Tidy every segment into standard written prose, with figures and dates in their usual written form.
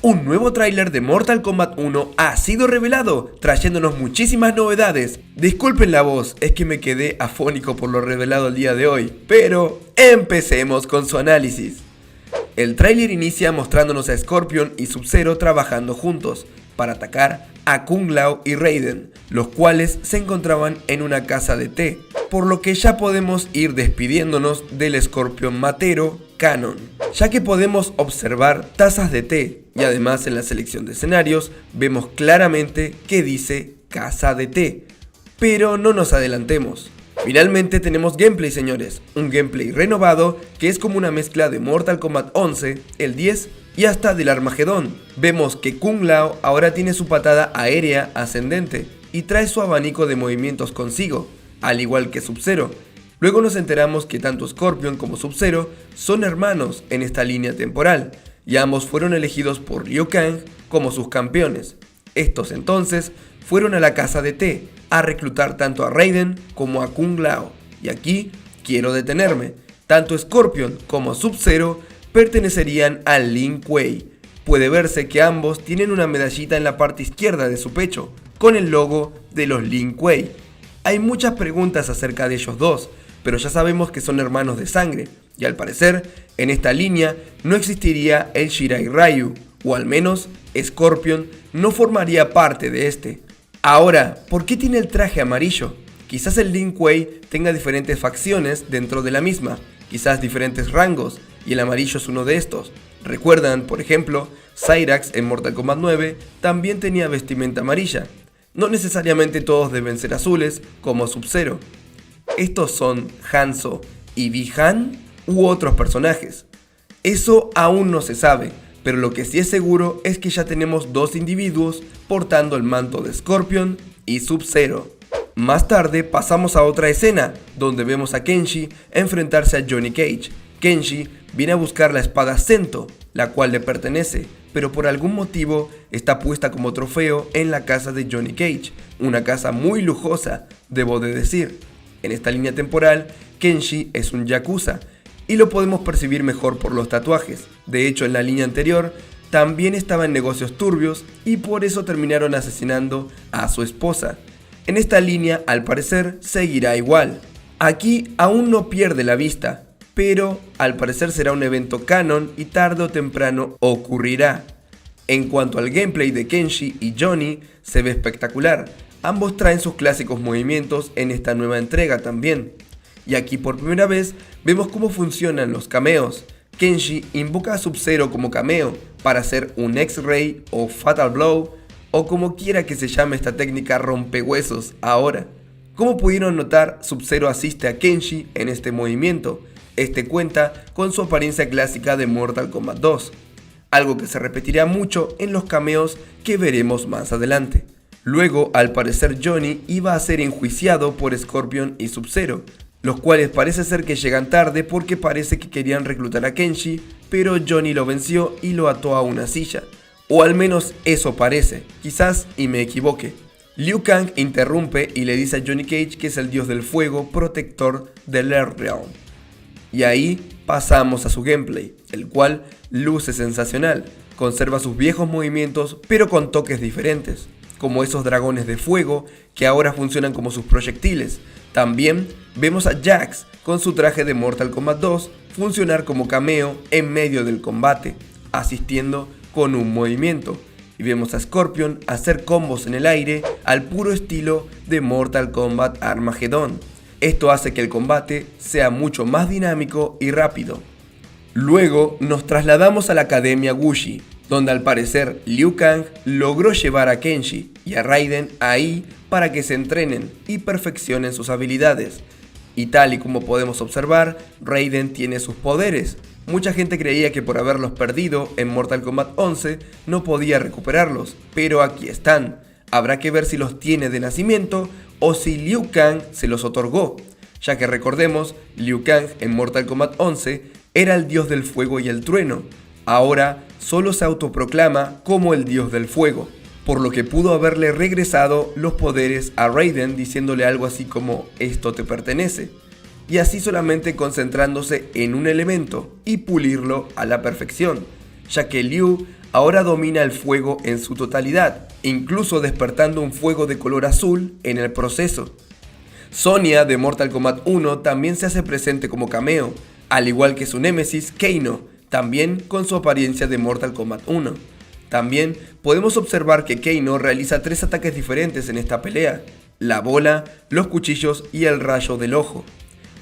Un nuevo tráiler de Mortal Kombat 1 ha sido revelado, trayéndonos muchísimas novedades. Disculpen la voz, es que me quedé afónico por lo revelado el día de hoy, pero empecemos con su análisis. El tráiler inicia mostrándonos a Scorpion y Sub-Zero trabajando juntos para atacar a Kung Lao y Raiden, los cuales se encontraban en una casa de té, por lo que ya podemos ir despidiéndonos del Scorpion matero canon, ya que podemos observar tazas de té y además en la selección de escenarios vemos claramente que dice casa de té, pero no nos adelantemos. Finalmente tenemos gameplay, señores, un gameplay renovado que es como una mezcla de Mortal Kombat 11, el 10 y hasta del Armagedón. Vemos que Kung Lao ahora tiene su patada aérea ascendente y trae su abanico de movimientos consigo, al igual que Sub-Zero. Luego nos enteramos que tanto Scorpion como Sub-Zero son hermanos en esta línea temporal y ambos fueron elegidos por Liu Kang como sus campeones. Estos entonces fueron a la casa de té a reclutar tanto a Raiden como a Kung Lao. Y aquí quiero detenerme, tanto Scorpion como Sub-Zero pertenecerían a Lin Kuei. Puede verse que ambos tienen una medallita en la parte izquierda de su pecho, con el logo de los Lin Kuei. Hay muchas preguntas acerca de ellos dos, pero ya sabemos que son hermanos de sangre, y al parecer, en esta línea no existiría el Shirai Ryu, o al menos Scorpion no formaría parte de este. Ahora, ¿por qué tiene el traje amarillo? Quizás el Lin Kuei tenga diferentes facciones dentro de la misma, quizás diferentes rangos, y el amarillo es uno de estos. ¿Recuerdan, por ejemplo, Cyrax en Mortal Kombat 9 también tenía vestimenta amarilla? No necesariamente todos deben ser azules, como Sub-Zero. ¿Estos son Hanzo y Bi-Han u otros personajes? Eso aún no se sabe, pero lo que sí es seguro es que ya tenemos dos individuos portando el manto de Scorpion y Sub-Zero. Más tarde pasamos a otra escena, donde vemos a Kenshi enfrentarse a Johnny Cage. Kenshi viene a buscar la espada Sento, la cual le pertenece, pero por algún motivo está puesta como trofeo en la casa de Johnny Cage, una casa muy lujosa, debo de decir. En esta línea temporal, Kenshi es un yakuza, y lo podemos percibir mejor por los tatuajes. De hecho, en la línea anterior, también estaba en negocios turbios, y por eso terminaron asesinando a su esposa. En esta línea, al parecer, seguirá igual. Aquí aún no pierde la vista, pero al parecer será un evento canon y tarde o temprano ocurrirá. En cuanto al gameplay de Kenshi y Johnny, se ve espectacular. Ambos traen sus clásicos movimientos en esta nueva entrega también. Y aquí por primera vez vemos cómo funcionan los cameos. Kenshi invoca a Sub-Zero como cameo para hacer un X-Ray o Fatal Blow, o como quiera que se llame esta técnica rompehuesos ahora. Como pudieron notar, Sub-Zero asiste a Kenshi en este movimiento. Este cuenta con su apariencia clásica de Mortal Kombat 2, algo que se repetirá mucho en los cameos que veremos más adelante. Luego, al parecer, Johnny iba a ser enjuiciado por Scorpion y Sub-Zero, los cuales parece ser que llegan tarde porque parece que querían reclutar a Kenshi, pero Johnny lo venció y lo ató a una silla, o al menos eso parece, quizás y me equivoque. Liu Kang interrumpe y le dice a Johnny Cage que es el dios del fuego protector del Earthrealm. Y ahí pasamos a su gameplay, el cual luce sensacional, conserva sus viejos movimientos pero con toques diferentes, como esos dragones de fuego que ahora funcionan como sus proyectiles. También vemos a Jax con su traje de Mortal Kombat 2 funcionar como cameo en medio del combate, asistiendo con un movimiento. Y vemos a Scorpion hacer combos en el aire al puro estilo de Mortal Kombat Armageddon. Esto hace que el combate sea mucho más dinámico y rápido. Luego nos trasladamos a la Academia Wuxi, donde al parecer Liu Kang logró llevar a Kenshi y a Raiden ahí para que se entrenen y perfeccionen sus habilidades. Y tal y como podemos observar, Raiden tiene sus poderes. Mucha gente creía que por haberlos perdido en Mortal Kombat 11 no podía recuperarlos, pero aquí están. Habrá que ver si los tiene de nacimiento o si Liu Kang se los otorgó, ya que recordemos, Liu Kang en Mortal Kombat 11 era el dios del fuego y el trueno. Ahora solo se autoproclama como el dios del fuego, por lo que pudo haberle regresado los poderes a Raiden diciéndole algo así como esto te pertenece, y así solamente concentrándose en un elemento y pulirlo a la perfección. ya que Liu ahora domina el fuego en su totalidad, incluso despertando un fuego de color azul en el proceso. Sonya de Mortal Kombat 1 también se hace presente como cameo, al igual que su némesis Kano, también con su apariencia de Mortal Kombat 1. También podemos observar que Kano realiza 3 ataques diferentes en esta pelea: la bola, los cuchillos y el rayo del ojo.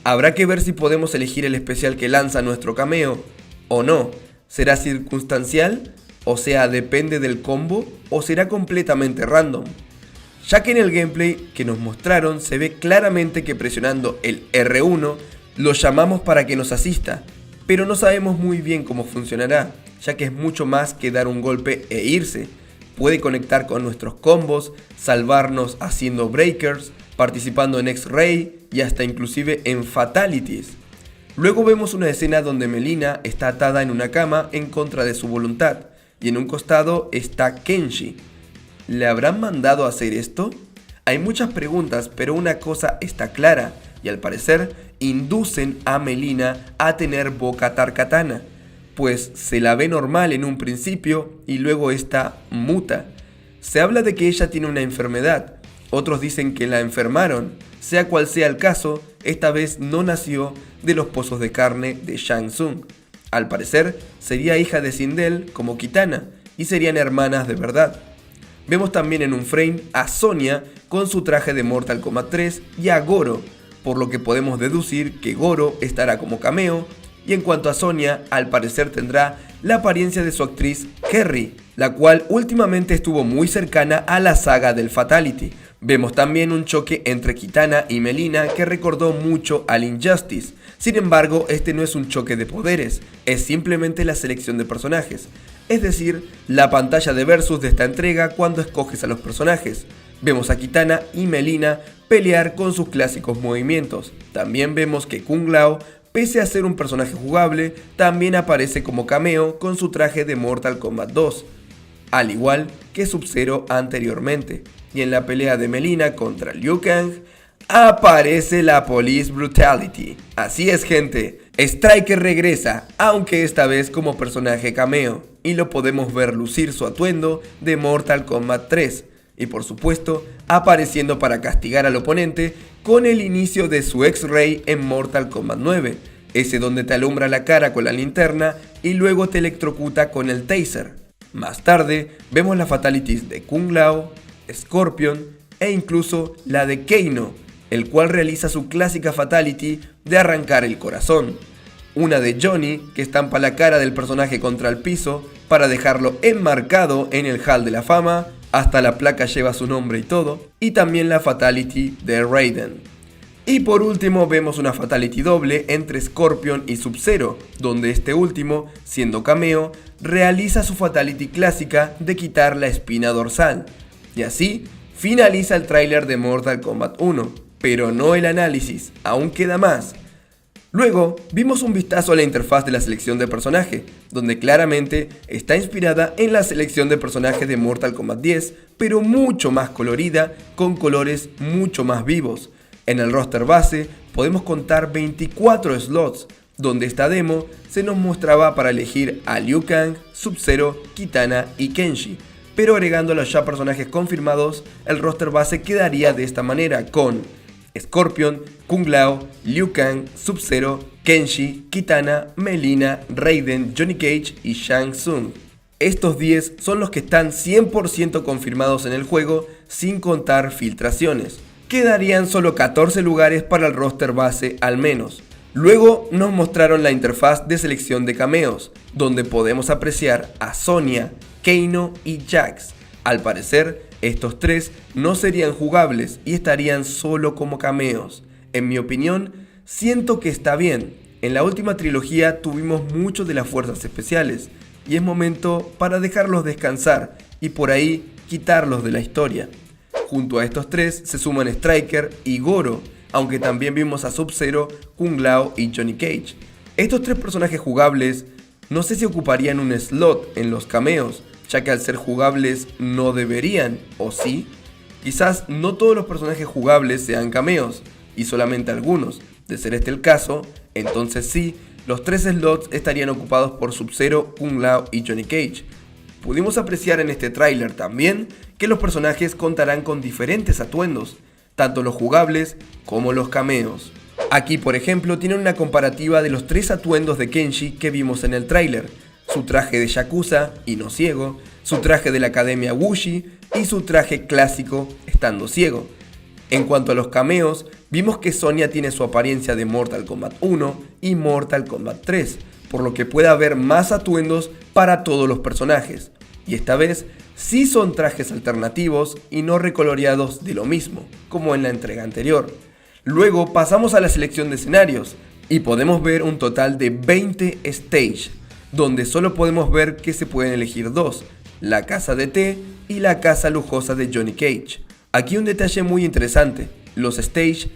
Habrá que ver si podemos elegir el especial que lanza nuestro cameo o no. ¿Será circunstancial? O sea, depende del combo, o será completamente random. Ya que en el gameplay que nos mostraron se ve claramente que presionando el R1 lo llamamos para que nos asista, pero no sabemos muy bien cómo funcionará, ya que es mucho más que dar un golpe e irse. Puede conectar con nuestros combos, salvarnos haciendo breakers, participando en X-Ray y hasta inclusive en fatalities. Luego vemos una escena donde Mileena está atada en una cama en contra de su voluntad, y en un costado está Kenshi. ¿Le habrán mandado a hacer esto? Hay muchas preguntas, pero una cosa está clara, y al parecer inducen a Mileena a tener boca Tarkatana, pues se la ve normal en un principio y luego esta muta. Se habla de que ella tiene una enfermedad, otros dicen que la enfermaron. Sea cual sea el caso, esta vez no nació de los pozos de carne de Shang Tsung. Al parecer sería hija de Sindel como Kitana y serían hermanas de verdad. Vemos también en un frame a Sonya con su traje de Mortal Kombat 3 y a Goro, por lo que podemos deducir que Goro estará como cameo, y en cuanto a Sonya, al parecer tendrá la apariencia de su actriz Kerry, la cual últimamente estuvo muy cercana a la saga del Fatality. Vemos también un choque entre Kitana y Mileena que recordó mucho al Injustice. Sin embargo, este no es un choque de poderes, es simplemente la selección de personajes, es decir, la pantalla de versus de esta entrega cuando escoges a los personajes. Vemos a Kitana y Mileena pelear con sus clásicos movimientos. También vemos que Kung Lao, pese a ser un personaje jugable, también aparece como cameo con su traje de Mortal Kombat 2, al igual que Sub-Zero anteriormente. Y en la pelea de Mileena contra Liu Kang, aparece la Police Brutality. Así es, gente, Striker regresa, aunque esta vez como personaje cameo, y lo podemos ver lucir su atuendo de Mortal Kombat 3. Y por supuesto, apareciendo para castigar al oponente con el inicio de su X-Ray en Mortal Kombat 9, ese donde te alumbra la cara con la linterna y luego te electrocuta con el taser. Más tarde, vemos las fatalities de Kung Lao, Scorpion e incluso la de Kano, el cual realiza su clásica fatality de arrancar el corazón. Una de Johnny, que estampa la cara del personaje contra el piso para dejarlo enmarcado en el Hall de la Fama, hasta la placa lleva su nombre y todo, y también la fatality de Raiden. Y por último vemos una fatality doble entre Scorpion y Sub-Zero, donde este último, siendo cameo, realiza su fatality clásica de quitar la espina dorsal. Y así finaliza el tráiler de Mortal Kombat 1, pero no el análisis, aún queda más. Luego vimos un vistazo a la interfaz de la selección de personaje, donde claramente está inspirada en la selección de personaje de Mortal Kombat 10, pero mucho más colorida, con colores mucho más vivos. En el roster base podemos contar 24 slots, donde esta demo se nos mostraba para elegir a Liu Kang, Sub-Zero, Kitana y Kenshi, pero agregando los ya personajes confirmados, el roster base quedaría de esta manera con Scorpion, Kung Lao, Liu Kang, Sub-Zero, Kenshi, Kitana, Mileena, Raiden, Johnny Cage y Shang Tsung. Estos 10 son los que están 100% confirmados en el juego, sin contar filtraciones. Quedarían solo 14 lugares para el roster base al menos. Luego nos mostraron la interfaz de selección de cameos, donde podemos apreciar a Sonya, Kano y Jax. Al parecer, estos 3 no serían jugables y estarían solo como cameos. En mi opinión, siento que está bien. En la última trilogía tuvimos mucho de las fuerzas especiales, y es momento para dejarlos descansar y por ahí quitarlos de la historia. Junto a estos 3 se suman Striker y Goro, aunque también vimos a Sub-Zero, Kung Lao y Johnny Cage. Estos 3 personajes jugables no sé si ocuparían un slot en los cameos, ya que al ser jugables no deberían, ¿o sí? Quizás no todos los personajes jugables sean cameos, y solamente algunos. De ser este el caso, entonces sí, Los 3 slots estarían ocupados por Sub-Zero, Kung Lao y Johnny Cage. Pudimos apreciar en este tráiler también que los personajes contarán con diferentes atuendos, tanto los jugables como los cameos. Aquí por ejemplo tienen una comparativa de los 3 atuendos de Kenshi que vimos en el tráiler: su traje de Yakuza y no ciego, su traje de la Academia Wushi y su traje clásico estando ciego. En cuanto a los cameos, vimos que Sonya tiene su apariencia de Mortal Kombat 1 y Mortal Kombat 3, por lo que puede haber más atuendos para todos los personajes. Y esta vez sí son trajes alternativos y no recoloreados de lo mismo, como en la entrega anterior. Luego pasamos a la selección de escenarios y podemos ver un total de 20 stage, donde solo podemos ver que se pueden elegir 2, la casa de T y la casa lujosa de Johnny Cage. Aquí un detalle muy interesante: los stage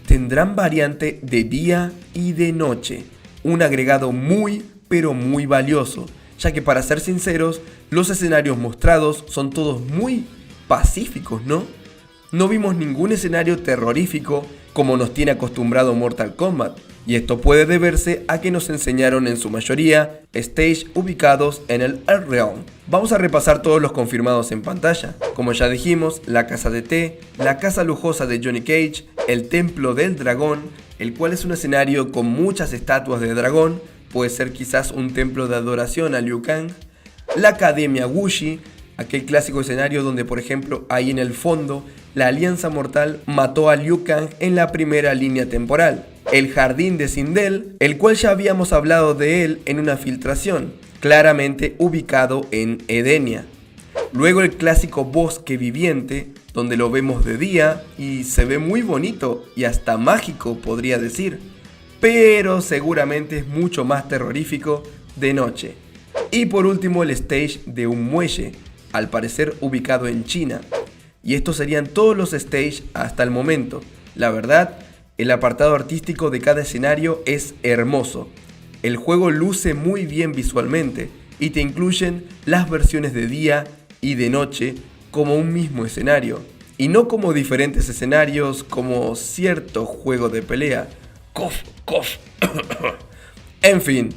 tendrán variante de día y de noche, un agregado muy pero muy valioso, ya que para ser sinceros, los escenarios mostrados son todos muy pacíficos, ¿no? No vimos ningún escenario terrorífico como nos tiene acostumbrado Mortal Kombat, y esto puede deberse a que nos enseñaron en su mayoría stage ubicados en el Earthrealm. Vamos a repasar todos los confirmados en pantalla. Como ya dijimos, la casa de T, la casa lujosa de Johnny Cage, el templo del dragón, el cual es un escenario con muchas estatuas de dragón, puede ser quizás un templo de adoración a Liu Kang, la Academia Wushi, aquel clásico escenario donde por ejemplo ahí en el fondo la Alianza Mortal mató a Liu Kang en la primera línea temporal, el Jardín de Sindel, el cual ya habíamos hablado de él en una filtración, claramente ubicado en Edenia. Luego el clásico Bosque Viviente, donde lo vemos de día y se ve muy bonito y hasta mágico podría decir, pero seguramente es mucho más terrorífico de noche. Y por último el stage de un muelle, al parecer ubicado en China. Y estos serían todos los stages hasta el momento. La verdad, el apartado artístico de cada escenario es hermoso. El juego luce muy bien visualmente y te incluyen las versiones de día y de noche como un mismo escenario, y no como diferentes escenarios como cierto juego de pelea. Cof. En fin,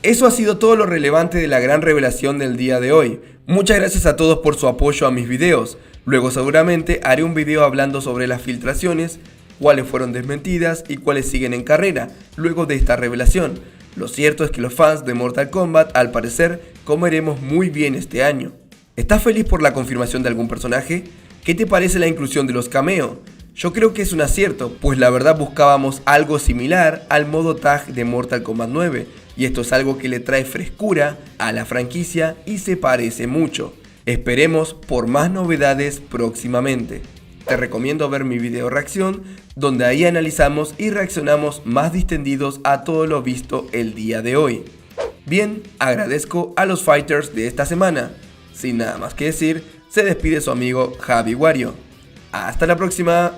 eso ha sido todo lo relevante de la gran revelación del día de hoy. Muchas gracias a todos por su apoyo a mis videos. Luego seguramente haré un video hablando sobre las filtraciones, cuáles fueron desmentidas y cuáles siguen en carrera luego de esta revelación. Lo cierto es que los fans de Mortal Kombat al parecer comeremos muy bien este año. ¿Estás feliz por la confirmación de algún personaje? ¿Qué te parece la inclusión de los cameo? Yo creo que es un acierto, pues la verdad buscábamos algo similar al modo tag de Mortal Kombat 9, y esto es algo que le trae frescura a la franquicia y se parece mucho. Esperemos por más novedades próximamente. Te recomiendo ver mi video reacción, donde ahí analizamos y reaccionamos más distendidos a todo lo visto el día de hoy. Bien, agradezco a los fighters de esta semana. Sin nada más que decir, se despide su amigo Javi Wario. Hasta la próxima.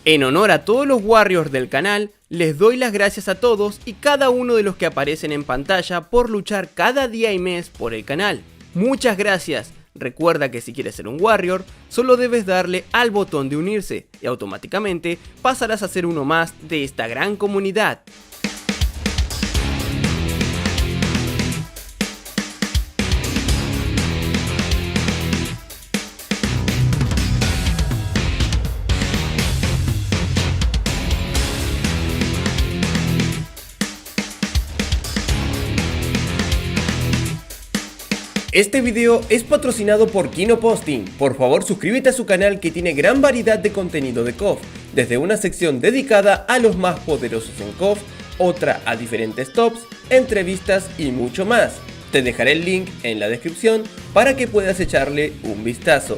En honor a todos los Warriors del canal, les doy las gracias a todos y cada uno de los que aparecen en pantalla por luchar cada día y mes por el canal. Muchas gracias. Recuerda que si quieres ser un Warrior, solo debes darle al botón de unirse y automáticamente pasarás a ser uno más de esta gran comunidad. Este video es patrocinado por Kino Posting. Por favor suscríbete a su canal que tiene gran variedad de contenido de KOF, desde una sección dedicada a los más poderosos en KOF, otra a diferentes tops, entrevistas y mucho más. Te dejaré el link en la descripción para que puedas echarle un vistazo.